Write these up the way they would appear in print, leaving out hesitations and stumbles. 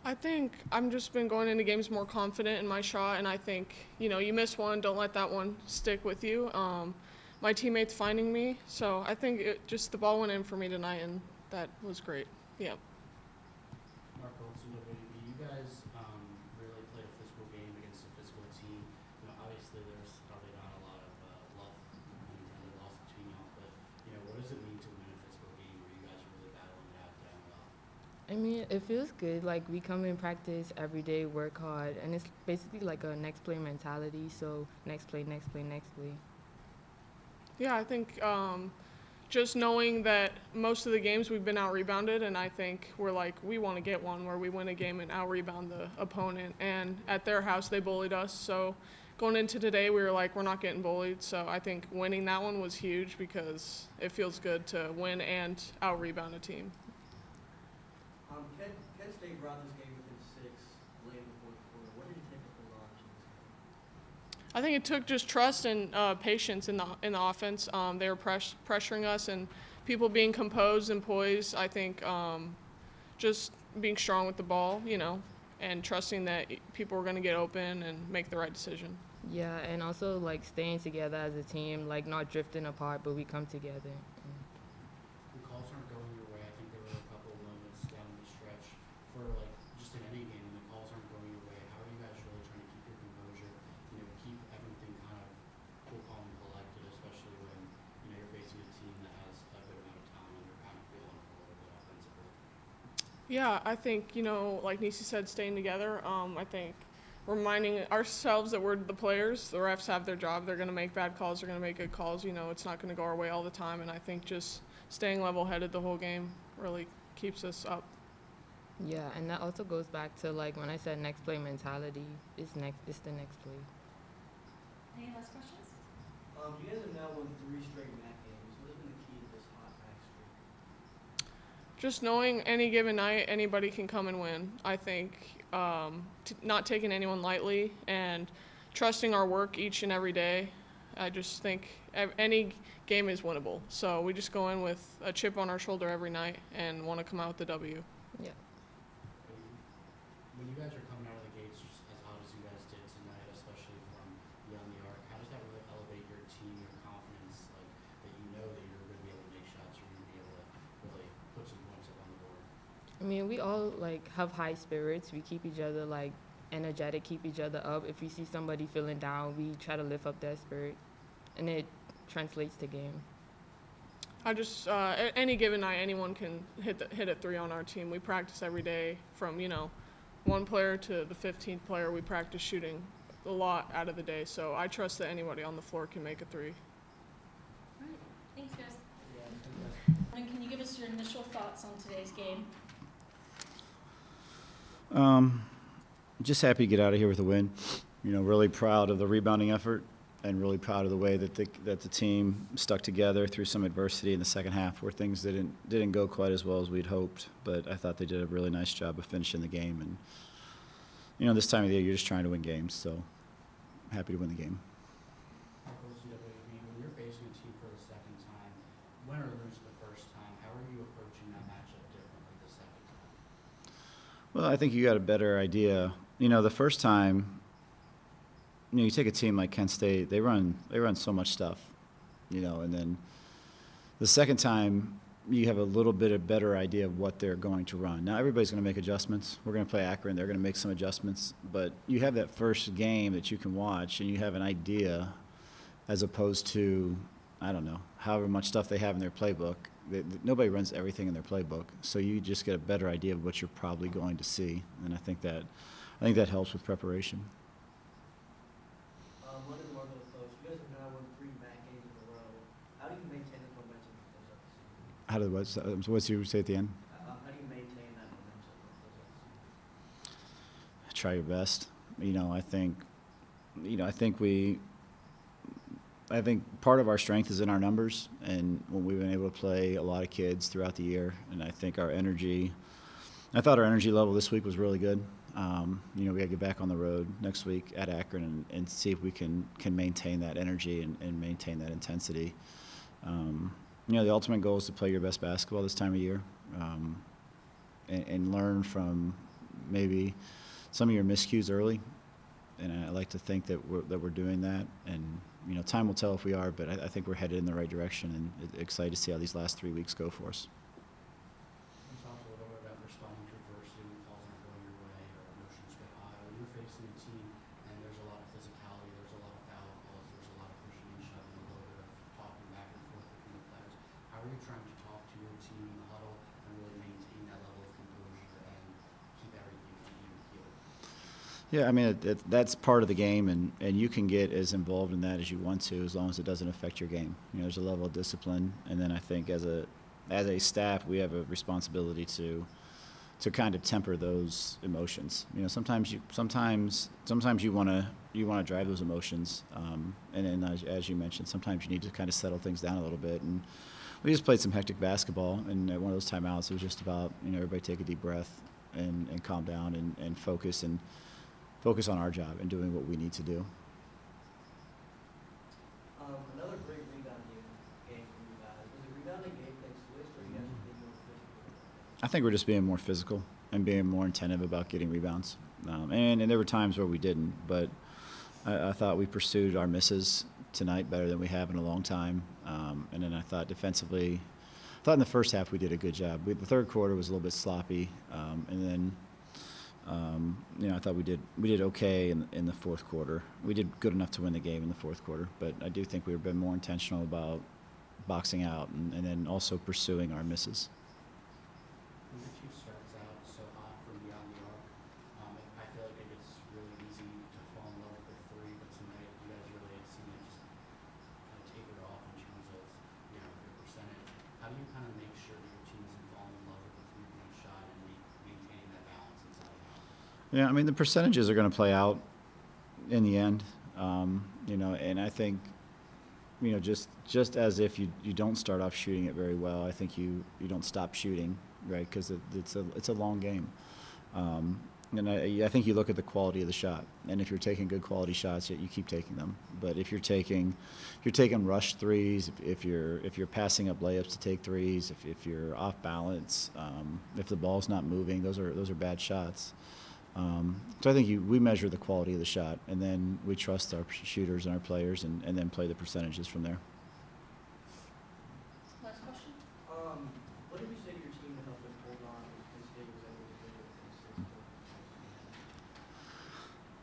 I think I'm just been going into games more confident in my shot, and I think you miss one, don't let that one stick with you. My teammates finding me, so I think just the ball went in for me tonight, and that was great. Yeah. Mark Olson, WB, you guys really played a physical game against a physical team. Obviously there's probably not a lot of love, unintended loss between y'all, but what does it mean to win a physical game where you guys are really battling it out down well? I mean, it feels good. Like, we come in practice every day, work hard, and it's basically like a next play mentality. So, next play, next play, next play. Yeah, I think just knowing that most of the games we've been out rebounded, and I think we're like, we want to get one where we win a game and out rebound the opponent. And at their house, they bullied us. So going into today, we were like, we're not getting bullied. So I think winning that one was huge because it feels good to win and out rebound a team. Kent State brought this game within 6 late in the fourth quarter. What did you think of the launch in this game? I think it took just trust and patience in the offense. They were pressuring us and people being composed and poised. I think just being strong with the ball, and trusting that people were going to get open and make the right decision. Yeah, and also like staying together as a team, like not drifting apart, but we come together. The calls aren't going your way. I think there were a couple of moments down the stretch for just in any game, and the calls aren't going your way. How are you guys really trying to keep your composure? Keep everything kind of cool, calm, and collected, especially when you're facing a team that has a good amount of time and you're kind of feeling a little bit offensively. Yeah, I think, like Nisi said, staying together. I think reminding ourselves that we're the players. The refs have their job. They're going to make bad calls. They're going to make good calls. It's not going to go our way all the time. And I think just staying level-headed the whole game really keeps us up. Yeah, and that also goes back to like when I said next play mentality. It's the next play. Any last questions? You guys have now won 3 straight MAC games. What has been the key to this hot MAC streak? Just knowing any given night, anybody can come and win. I think not taking anyone lightly and trusting our work each and every day. I just think any game is winnable. So we just go in with a chip on our shoulder every night and want to come out with the W. Yeah. When you guys are coming out of the gates just as hot as you guys did tonight, especially from beyond the arc, how does that really elevate your team, your confidence, that you know that you're going to be able to make shots, you're going to be able to really put some points up on the board? I mean, we all like have high spirits. We keep each other like energetic, keep each other up. If we see somebody feeling down, we try to lift up their spirit, and it translates to game. I just any given night, anyone can hit a three on our team. We practice every day from one player to the 15th player. We practice shooting a lot out of the day, so I trust that anybody on the floor can make a three. All right. Thanks, guys. Yeah, I think And can you give us your initial thoughts on today's game? Just happy to get out of here with a win. Really proud of the rebounding effort and really proud of the way that the team stuck together through some adversity in the second half where things didn't go quite as well as we'd hoped. But I thought they did a really nice job of finishing the game. And, this time of the year, you're just trying to win games. So happy to win the game. When you're facing a team for the second time, win or lose the first time, how are you approaching that matchup differently the second time? Well, I think you got a better idea. The first time, you take a team like Kent State, they run so much stuff, and then the second time you have a little bit of better idea of what they're going to run. Now everybody's going to make adjustments. We're going to play Akron. They're going to make some adjustments, but you have that first game that you can watch and you have an idea as opposed to, I don't know, however much stuff they have in their playbook. Nobody runs everything in their playbook, so you just get a better idea of what you're probably going to see, and I think that helps with preparation. one of the more close. You guys have now won 3 MAC games in a row. How do you maintain the momentum that goes up the season? How did what's you say at the end? How do you maintain that momentum that goes up the season? Try your best. I think part of our strength is in our numbers, and when we've been able to play a lot of kids throughout the year, and I thought our energy level this week was really good. We got to get back on the road next week at Akron and see if we can maintain that energy and maintain that intensity. The ultimate goal is to play your best basketball this time of year, and learn from maybe some of your miscues early, and I like to think that we're doing that. And time will tell if we are, but I think we're headed in the right direction, and excited to see how these last 3 weeks go for us. You talked a little bit about responding to adversity when calls aren't going your way or emotions get high. When you're facing a team and there's a lot of physicality, there's a lot of foul calls, there's a lot of pushing and shoving, a little bit of talking back and forth between the players. How are you trying to talk to your team in the huddle and really maintain that level of composure and keep everything from even keeled? Yeah, I mean, that's part of the game, and you can get as involved in that as you want to, as long as it doesn't affect your game. There's a level of discipline, and then I think as a staff, we have a responsibility to kind of temper those emotions. Sometimes you want to drive those emotions, and then as you mentioned, sometimes you need to kind of settle things down a little bit. And we just played some hectic basketball, and at one of those timeouts, it was just about everybody take a deep breath and calm down and focus on our job and doing what we need to do. Another great game for you guys. Was the rebounding game thing switched, or you guys just being more physical? I think we're just being more physical and being more attentive about getting rebounds. And there were times where we didn't, but I thought we pursued our misses tonight better than we have in a long time. And then I thought defensively, in the first half we did a good job. The third quarter was a little bit sloppy, and then I thought we did okay in the fourth quarter. We did good enough to win the game in the fourth quarter, but I do think we've been more intentional about boxing out and then also pursuing our misses. When your team starts out so hot from beyond the arc, I feel like it gets really easy to fall in love with the three, but tonight you guys really had seen it just kind of tapered off in terms of your percentage. How do you kind of make sure that your team isn't falling in love with the three-point shot and maintaining that balance inside and out? Yeah, I mean, the percentages are going to play out in the end, and I think, just as if you don't start off shooting it very well, I think you don't stop shooting, right? Because it's a long game, and I think you look at the quality of the shot, and if you're taking good quality shots, you keep taking them. But if you're taking rush threes, if you're passing up layups to take threes, if you're off balance, if the ball's not moving, those are bad shots. So I think we measure the quality of the shot, and then we trust our shooters and our players, and then play the percentages from there. Last question? What did you say to your team to help them hold on if Penn State was able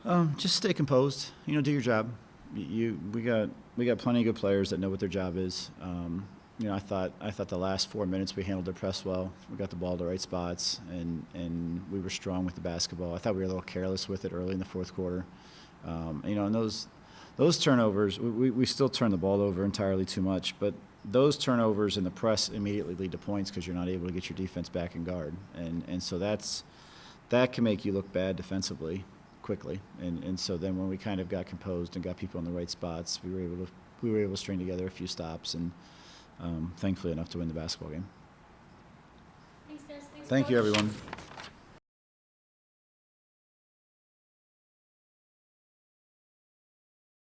to do it? Just stay composed. Do your job. We got plenty of good players that know what their job is. I thought the last 4 minutes we handled the press well. We got the ball to the right spots, and we were strong with the basketball. I thought we were a little careless with it early in the fourth quarter. And those turnovers, we still turn the ball over entirely too much, but those turnovers in the press immediately lead to points because you're not able to get your defense back in guard. And so that can make you look bad defensively quickly. And so then when we kind of got composed and got people in the right spots, we were able to string together a few stops and thankfully enough to win the basketball game. Thanks, guys. Thanks for Thank you, watching. everyone.